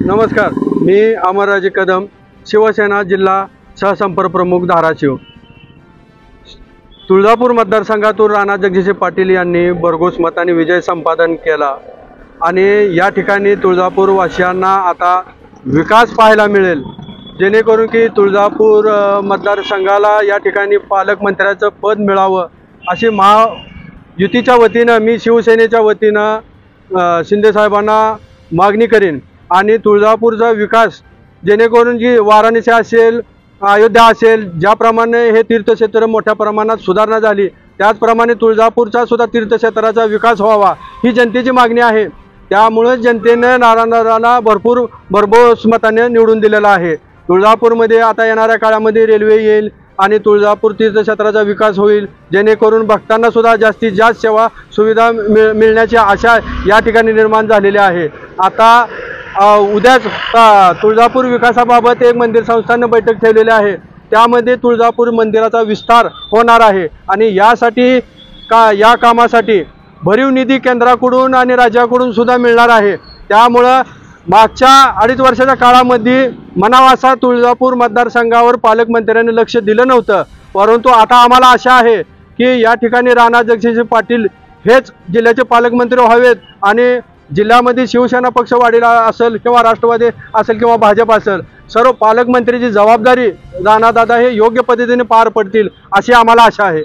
नमस्कार, मी अमरराजे कदम, शिवसेना जिल्हा सहसंपर्क प्रमुख धाराशिव। तुळजापूर मतदारसंघातून राणा जगजितसिंह पाटील यांनी भरघोस मताने विजय संपादन केला आणि या ठिकाणी तुळजापूर वासियांना आता विकास पाहायला मिळेल, जेणेकरून की तुळजापूर मतदारसंघाला या ठिकाणी पालकमंत्र्याचं पद मिळावं अशी महायुतीच्या वतीनं मी शिवसेनेच्या वतीनं शिंदे साहेबांना मागणी करेन आणि तुळजापूरचा विकास जेणेकरून जी वाराणसी असेल, अयोध्या असेल, ज्याप्रमाणे हे तीर्थक्षेत्र मोठ्या प्रमाणात सुधारणा झाली त्याचप्रमाणे तुळजापूरचा सुद्धा तीर्थक्षेत्राचा विकास व्हावा ही जनतेची मागणी आहे। त्यामुळे जनतेने नारायणरावला भरघोस मताने निवडून दिलेला आहे। तुळजापूरमध्ये आता येणाऱ्या काळामध्ये रेल्वे येईल आणि तुळजापूर तीर्थक्षेत्राचा विकास होईल, जेणेकरून भक्तांना सुद्धा जास्तीत जास्त सेवा सुविधा मिळण्याची आशा या ठिकाणी निर्माण झालेली आहे। आता उद्याच तुळजापूर विकासाबाबत एक मंदिर संस्थान बैठक ठेवलेली आहे, त्यामध्ये तुळजापूर मंदिराचा विस्तार होणार आहे आणि यासाठी या कामासाठी भरीव निधी केंद्राकडून आणि राज्याकडून सुद्धा मिळणार आहे। त्यामुळे मागच्या 2.5 वर्षाच्या काळामध्ये मनावासा तुळजापूर मतदारसंघावर पालकमंत्र्यांनी लक्ष दिलं नव्हतं, परंतु आता आम्हाला आशा आहे की या ठिकाणी राणा जगजितसिंह पाटील हेच जिल्ह्याचे पालकमंत्री व्हावेत आणि जिल्ह्यामध्ये शिवसेना पक्ष वाढीला असेल किंवा राष्ट्रवादी असेल किंवा भाजप असेल, सर्व पालकमंत्र्याची जबाबदारी राणादादा हे योग्य पद्धतीने पार पडतील अशी आम्हाला आशा आहे।